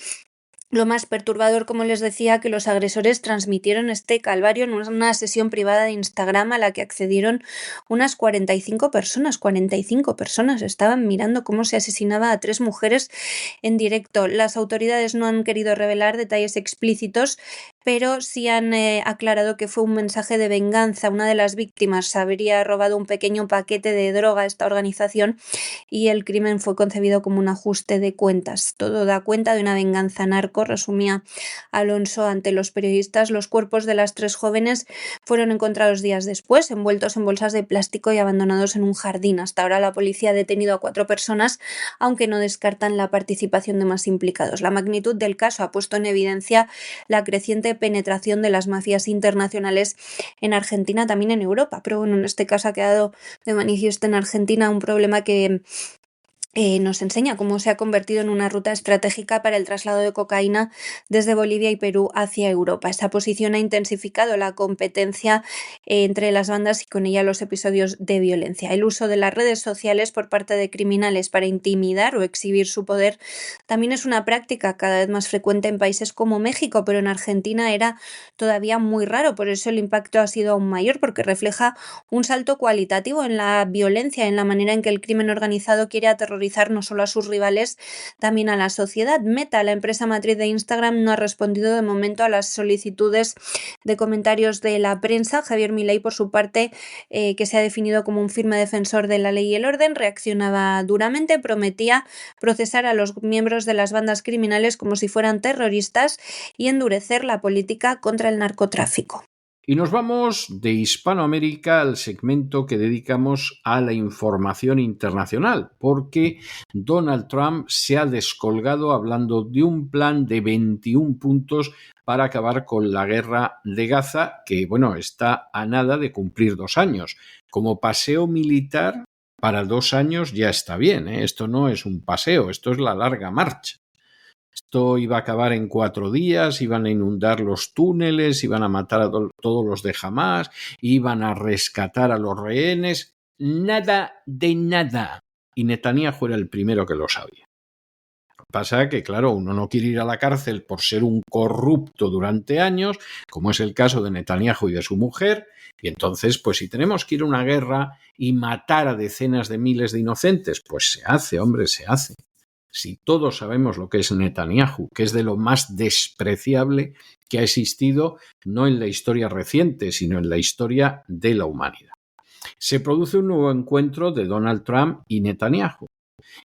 Lo más perturbador, como les decía, que los agresores transmitieron este calvario en una sesión privada de Instagram a la que accedieron unas 45 personas. 45 personas estaban mirando cómo se asesinaba a 3 mujeres en directo. Las autoridades no han querido revelar detalles explícitos, pero sí han aclarado que fue un mensaje de venganza. Una de las víctimas habría robado un pequeño paquete de droga a esta organización y el crimen fue concebido como un ajuste de cuentas. Todo da cuenta de una venganza narco, resumía Alonso ante los periodistas. Los cuerpos de las 3 jóvenes fueron encontrados días después, envueltos en bolsas de plástico y abandonados en un jardín. Hasta ahora la policía ha detenido a 4 personas, aunque no descartan la participación de más implicados. La magnitud del caso ha puesto en evidencia la creciente penetración de las mafias internacionales en Argentina, también en Europa. Pero bueno, en este caso ha quedado de manifiesto en Argentina un problema que nos enseña cómo se ha convertido en una ruta estratégica para el traslado de cocaína desde Bolivia y Perú hacia Europa. Esta posición ha intensificado la competencia entre las bandas y con ella los episodios de violencia. El uso de las redes sociales por parte de criminales para intimidar o exhibir su poder también es una práctica cada vez más frecuente en países como México, pero en Argentina era todavía muy raro. Por eso el impacto ha sido aún mayor, porque refleja un salto cualitativo en la violencia, en la manera en que el crimen organizado quiere aterrorizar aterrorizar no solo a sus rivales, también a la sociedad. Meta, la empresa matriz de Instagram, no ha respondido de momento a las solicitudes de comentarios de la prensa. Javier Milei, por su parte, que se ha definido como un firme defensor de la ley y el orden, reaccionaba duramente, prometía procesar a los miembros de las bandas criminales como si fueran terroristas y endurecer la política contra el narcotráfico. Y nos vamos de Hispanoamérica al segmento que dedicamos a la información internacional, porque Donald Trump se ha descolgado hablando de un plan de 21 puntos para acabar con la guerra de Gaza, que, bueno, está a nada de cumplir 2 años. Como paseo militar, para 2 años ya está bien, ¿eh? Esto no es un paseo, esto es la larga marcha. Esto iba a acabar en 4 días, iban a inundar los túneles, iban a matar a todos los de Hamás, iban a rescatar a los rehenes. Nada de nada. Y Netanyahu era el primero que lo sabía. Pasa que, claro, uno no quiere ir a la cárcel por ser un corrupto durante años, como es el caso de Netanyahu y de su mujer, y entonces, pues si tenemos que ir a una guerra y matar a decenas de miles de inocentes, pues se hace, hombre, se hace. Si todos sabemos lo que es Netanyahu, que es de lo más despreciable que ha existido, no en la historia reciente, sino en la historia de la humanidad. Se produce un nuevo encuentro de Donald Trump y Netanyahu.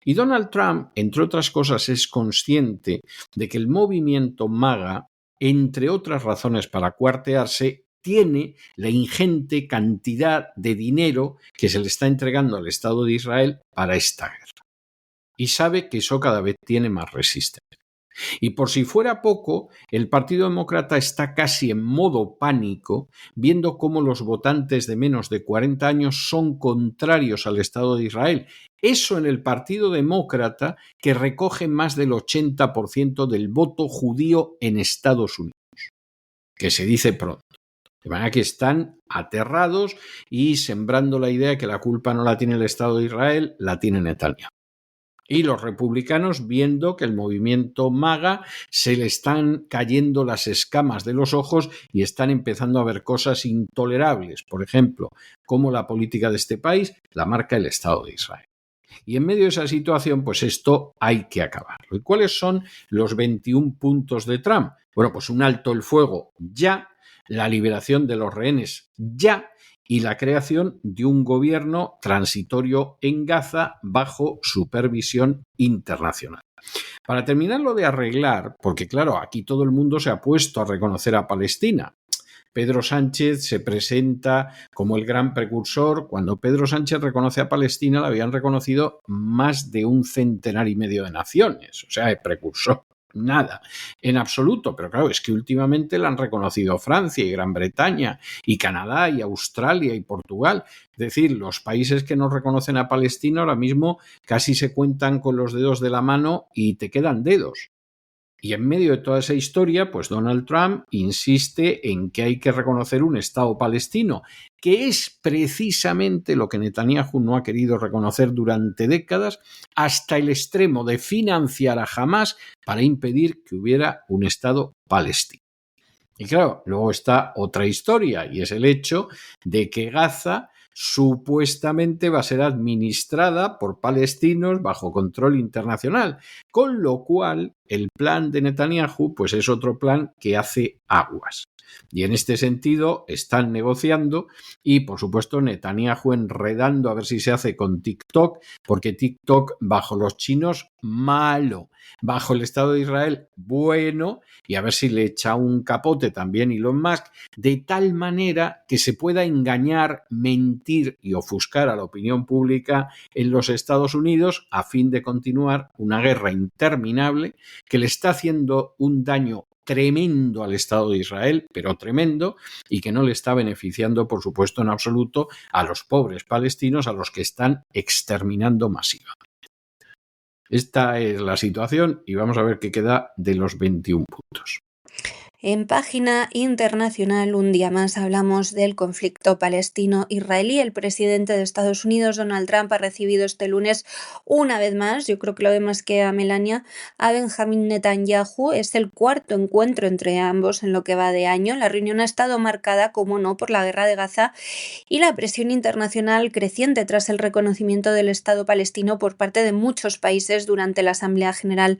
Y Donald Trump, entre otras cosas, es consciente de que el movimiento MAGA, entre otras razones para cuartearse, tiene la ingente cantidad de dinero que se le está entregando al Estado de Israel para esta guerra. Y sabe que eso cada vez tiene más resistencia. Y por si fuera poco, el Partido Demócrata está casi en modo pánico, viendo cómo los votantes de menos de 40 años son contrarios al Estado de Israel. Eso en el Partido Demócrata, que recoge más del 80% del voto judío en Estados Unidos, que se dice pronto. De manera que están aterrados y sembrando la idea de que la culpa no la tiene el Estado de Israel, la tiene Netanyahu. Y los republicanos, viendo que el movimiento MAGA se le están cayendo las escamas de los ojos y están empezando a ver cosas intolerables. Por ejemplo, cómo la política de este país la marca el Estado de Israel. Y en medio de esa situación, pues esto hay que acabarlo. ¿Y cuáles son los 21 puntos de Trump? Bueno, pues un alto el fuego ya, la liberación de los rehenes ya, y la creación de un gobierno transitorio en Gaza bajo supervisión internacional. Para terminarlo de arreglar, porque claro, aquí todo el mundo se ha puesto a reconocer a Palestina. Pedro Sánchez se presenta como el gran precursor. Cuando Pedro Sánchez reconoce a Palestina, la habían reconocido más de 1,5 de naciones, o sea, el precursor. Nada, en absoluto, pero claro, es que últimamente la han reconocido Francia y Gran Bretaña y Canadá y Australia y Portugal. Es decir, los países que no reconocen a Palestina ahora mismo casi se cuentan con los dedos de la mano y te quedan dedos. Y en medio de toda esa historia, pues Donald Trump insiste en que hay que reconocer un Estado palestino, que es precisamente lo que Netanyahu no ha querido reconocer durante décadas, hasta el extremo de financiar a Hamás para impedir que hubiera un Estado palestino. Y claro, luego está otra historia, y es el hecho de que Gaza supuestamente va a ser administrada por palestinos bajo control internacional, con lo cual el plan de Netanyahu pues es otro plan que hace aguas. Y en este sentido están negociando y, por supuesto, Netanyahu enredando a ver si se hace con TikTok, porque TikTok bajo los chinos, malo. Bajo el Estado de Israel, bueno, y a ver si le echa un capote también Elon Musk, de tal manera que se pueda engañar, mentir y ofuscar a la opinión pública en los Estados Unidos a fin de continuar una guerra interminable que le está haciendo un daño tremendo al Estado de Israel, pero tremendo, y que no le está beneficiando, por supuesto, en absoluto a los pobres palestinos a los que están exterminando masivamente. Esta es la situación y vamos a ver qué queda de los 21 puntos. En página internacional, un día más hablamos del conflicto palestino-israelí. El presidente de Estados Unidos, Donald Trump, ha recibido este lunes una vez más, yo creo que lo ve más que a Melania, a Benjamin Netanyahu. Es el cuarto encuentro entre ambos en lo que va de año. La reunión ha estado marcada, como no, por la guerra de Gaza y la presión internacional creciente tras el reconocimiento del Estado palestino por parte de muchos países durante la Asamblea General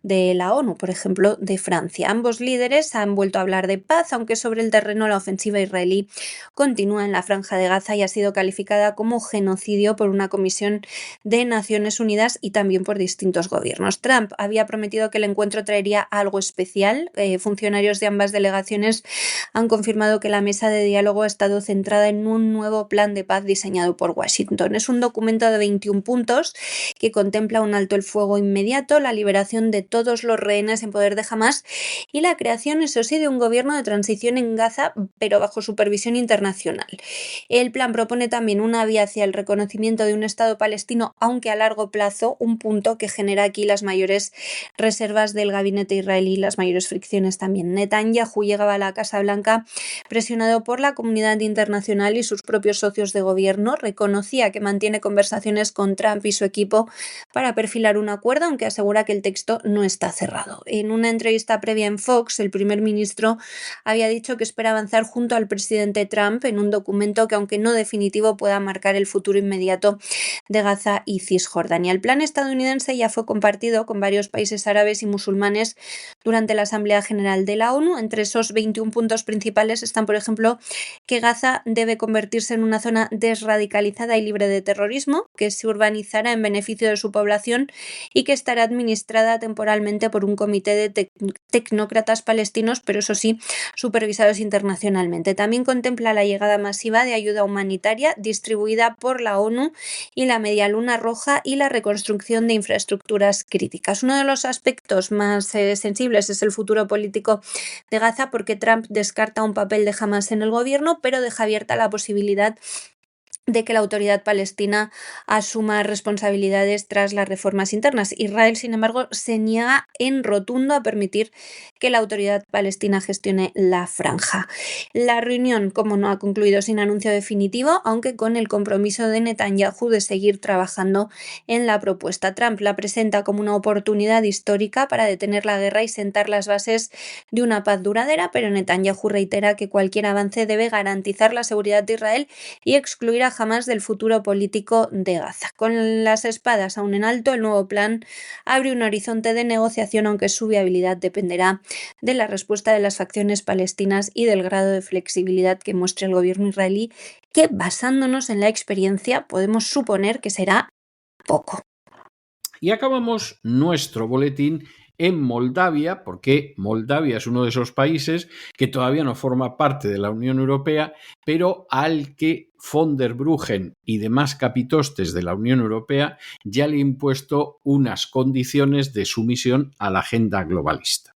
de la ONU, por ejemplo, de Francia. Ambos líderes han vuelto a hablar de paz, aunque sobre el terreno la ofensiva israelí continúa en la Franja de Gaza y ha sido calificada como genocidio por una comisión de Naciones Unidas y también por distintos gobiernos. Trump había prometido que el encuentro traería algo especial. Funcionarios de ambas delegaciones han confirmado que la mesa de diálogo ha estado centrada en un nuevo plan de paz diseñado por Washington. Es un documento de 21 puntos que contempla un alto el fuego inmediato, la liberación de todos los rehenes en poder de Hamás y la creación, eso sí, de un gobierno de transición en Gaza, pero bajo supervisión internacional. El plan propone también una vía hacia el reconocimiento de un Estado palestino, aunque a largo plazo, un punto que genera aquí las mayores reservas del gabinete israelí, las mayores fricciones también. Netanyahu llegaba a la Casa Blanca presionado por la comunidad internacional y sus propios socios de gobierno. Reconocía que mantiene conversaciones con Trump y su equipo para perfilar un acuerdo, aunque asegura que el texto no está cerrado. En una entrevista previa en Fox, el primer ministro había dicho que espera avanzar junto al presidente Trump en un documento que, aunque no definitivo, pueda marcar el futuro inmediato de Gaza y Cisjordania. El plan estadounidense ya fue compartido con varios países árabes y musulmanes durante la Asamblea General de la ONU. Entre esos 21 puntos principales están, por ejemplo, que Gaza debe convertirse en una zona desradicalizada y libre de terrorismo, que se urbanizará en beneficio de su población y que estará administrada temporalmente por un comité de tecnócratas palestinos, pero eso sí, supervisados internacionalmente. También contempla la llegada masiva de ayuda humanitaria distribuida por la ONU y la Media Luna Roja y la reconstrucción de infraestructuras críticas. Uno de los aspectos más sensibles es el futuro político de Gaza, porque Trump descarta un papel de Hamás en el gobierno, pero deja abierta la posibilidad de que la autoridad palestina asuma responsabilidades tras las reformas internas. Israel, sin embargo, se niega en rotundo a permitir que la autoridad palestina gestione la franja. La reunión, como no, ha concluido sin anuncio definitivo, aunque con el compromiso de Netanyahu de seguir trabajando en la propuesta. Trump la presenta como una oportunidad histórica para detener la guerra y sentar las bases de una paz duradera, pero Netanyahu reitera que cualquier avance debe garantizar la seguridad de Israel y excluir a Hamás del futuro político de Gaza. Con las espadas aún en alto, el nuevo plan abre un horizonte de negociación, aunque su viabilidad dependerá de la respuesta de las facciones palestinas y del grado de flexibilidad que muestre el gobierno israelí, que, basándonos en la experiencia, podemos suponer que será poco. Y acabamos nuestro boletín en Moldavia, porque Moldavia es uno de esos países que todavía no forma parte de la Unión Europea, pero al que von der Bruggen y demás capitostes de la Unión Europea ya le han impuesto unas condiciones de sumisión a la agenda globalista.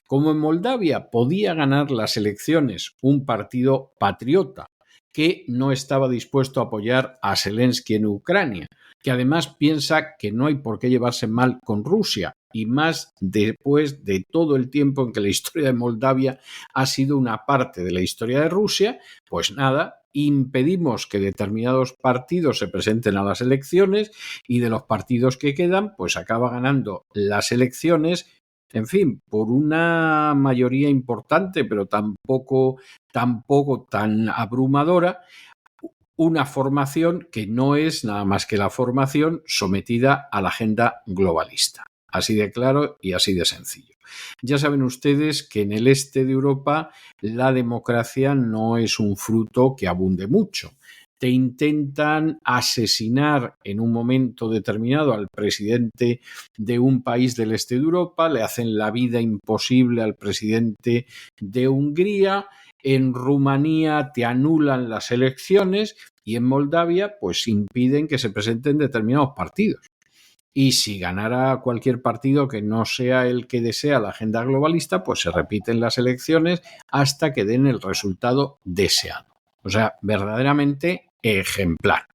Como en Moldavia podía ganar las elecciones un partido patriota que no estaba dispuesto a apoyar a Zelensky en Ucrania, que además piensa que no hay por qué llevarse mal con Rusia, y más después de todo el tiempo en que la historia de Moldavia ha sido una parte de la historia de Rusia, pues nada, impedimos que determinados partidos se presenten a las elecciones y de los partidos que quedan, pues acaba ganando las elecciones, en fin, por una mayoría importante, pero tampoco tan abrumadora, una formación que no es nada más que la formación sometida a la agenda globalista. Así de claro y así de sencillo. Ya saben ustedes que en el este de Europa la democracia no es un fruto que abunde mucho. Te intentan asesinar en un momento determinado al presidente de un país del este de Europa, le hacen la vida imposible al presidente de Hungría, en Rumanía te anulan las elecciones y en Moldavia pues impiden que se presenten determinados partidos. Y si ganara cualquier partido que no sea el que desea la agenda globalista, pues se repiten las elecciones hasta que den el resultado deseado. O sea, verdaderamente ejemplar.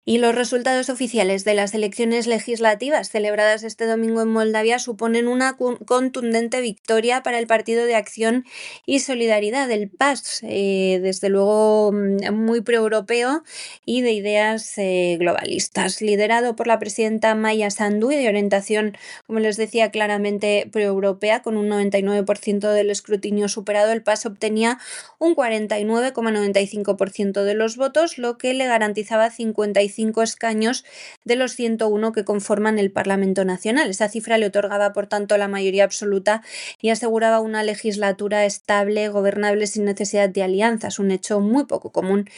Y los resultados oficiales de las elecciones legislativas celebradas este domingo en Moldavia suponen una contundente victoria para el Partido de Acción y Solidaridad, el PAS, desde luego muy proeuropeo y de ideas globalistas. Liderado por la presidenta Maia Sandu y de orientación, como les decía, claramente proeuropea, con un 99% del escrutinio superado, el PAS obtenía un 49,95% de los votos, lo que le garantizaba 55 escaños de los 101 que conforman el Parlamento Nacional. Esa cifra le otorgaba, por tanto, la mayoría absoluta y aseguraba una legislatura estable, gobernable sin necesidad de alianzas, un hecho muy poco común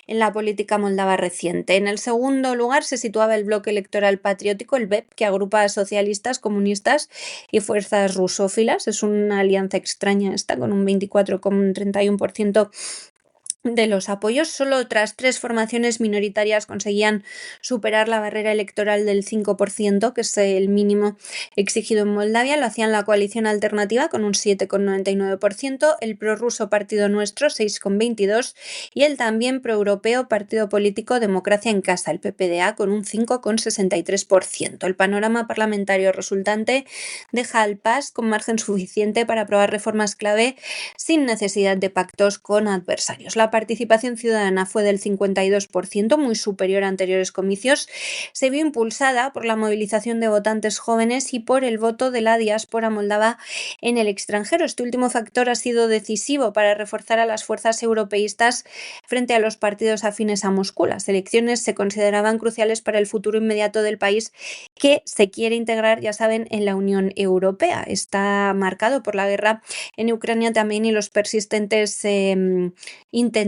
en la política moldava reciente. En el segundo lugar se situaba el bloque electoral patriótico, el BEP, que agrupa a socialistas, comunistas y fuerzas rusófilas. Es una alianza extraña esta, con un 24,31% de los apoyos. Solo otras 3 formaciones minoritarias conseguían superar la barrera electoral del 5%, que es el mínimo exigido en Moldavia. Lo hacían la coalición alternativa con un 7,99%, el prorruso Partido Nuestro 6,22% y el también proeuropeo Partido Político Democracia en Casa, el PPDA, con un 5,63%. El panorama parlamentario resultante deja al PAS con margen suficiente para aprobar reformas clave sin necesidad de pactos con adversarios. La participación ciudadana fue del 52%, muy superior a anteriores comicios. Se vio impulsada por la movilización de votantes jóvenes y por el voto de la diáspora moldava en el extranjero. Este último factor ha sido decisivo para reforzar a las fuerzas europeístas frente a los partidos afines a Moscú. Las elecciones se consideraban cruciales para el futuro inmediato del país, que se quiere integrar, ya saben, en la Unión Europea. Está marcado por la guerra en Ucrania también y los persistentes intentos,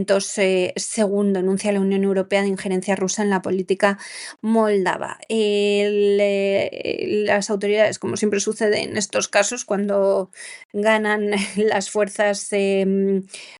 según denuncia la Unión Europea, de injerencia rusa en la política moldava. Las autoridades, como siempre sucede en estos casos, cuando ganan las fuerzas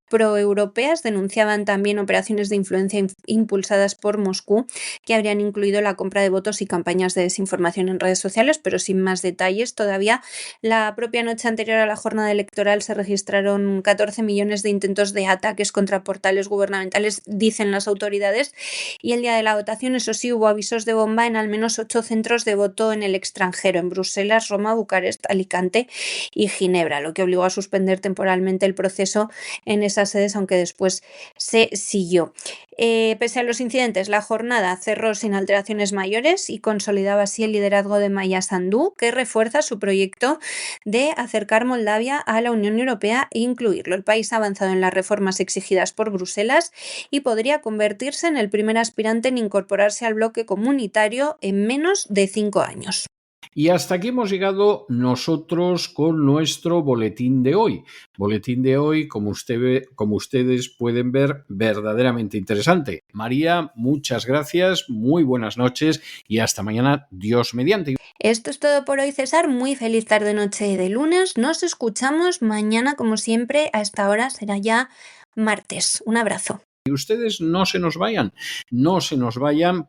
proeuropeas, denunciaban también operaciones de influencia impulsadas por Moscú, que habrían incluido la compra de votos y campañas de desinformación en redes sociales, pero sin más detalles todavía. La propia noche anterior a la jornada electoral se registraron 14 millones de intentos de ataques contra portales gubernamentales, dicen las autoridades, y el día de la votación, eso sí, hubo avisos de bomba en al menos 8 centros de voto en el extranjero, en Bruselas, Roma, Bucarest, Alicante y Ginebra, lo que obligó a suspender temporalmente el proceso en esas sedes, aunque después se siguió. Pese a los incidentes, la jornada cerró sin alteraciones mayores y consolidaba así el liderazgo de Maia Sandu, que refuerza su proyecto de acercar Moldavia a la Unión Europea e incluirlo. El país ha avanzado en las reformas exigidas por Bruselas y podría convertirse en el primer aspirante en incorporarse al bloque comunitario en menos de 5 años. Y hasta aquí hemos llegado nosotros con nuestro boletín de hoy. Boletín de hoy, como ustedes pueden ver, verdaderamente interesante. María, muchas gracias, muy buenas noches y hasta mañana, Dios mediante. Esto es todo por hoy, César. Muy feliz tarde-noche de lunes. Nos escuchamos mañana, como siempre. A esta hora será ya martes. Un abrazo. Y ustedes no se nos vayan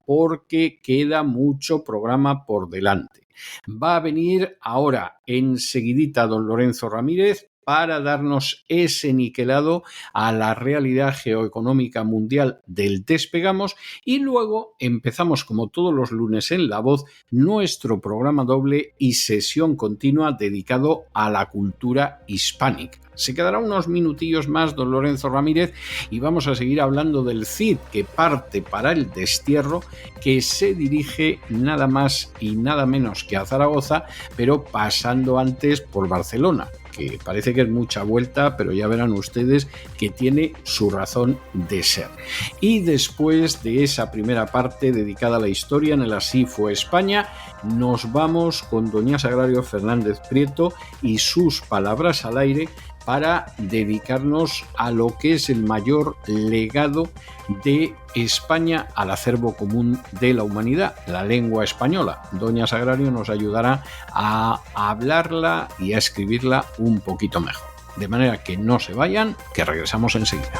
porque queda mucho programa por delante. Va a venir ahora enseguidita don Lorenzo Ramírez para darnos ese niquelado a la realidad geoeconómica mundial del Despegamos y luego empezamos, como todos los lunes en La Voz, nuestro programa doble y sesión continua dedicado a la cultura hispánica. Se quedará unos minutillos más don Lorenzo Ramírez y vamos a seguir hablando del Cid, que parte para el destierro, que se dirige nada más y nada menos que a Zaragoza, pero pasando antes por Barcelona, que parece que es mucha vuelta, pero ya verán ustedes que tiene su razón de ser. Y después de esa primera parte dedicada a la historia en el Así fue España, nos vamos con doña Sagrario Fernández Prieto y sus palabras al aire para dedicarnos a lo que es el mayor legado de España al acervo común de la humanidad, la lengua española. Doña Sagrario nos ayudará a hablarla y a escribirla un poquito mejor. De manera que no se vayan, que regresamos enseguida.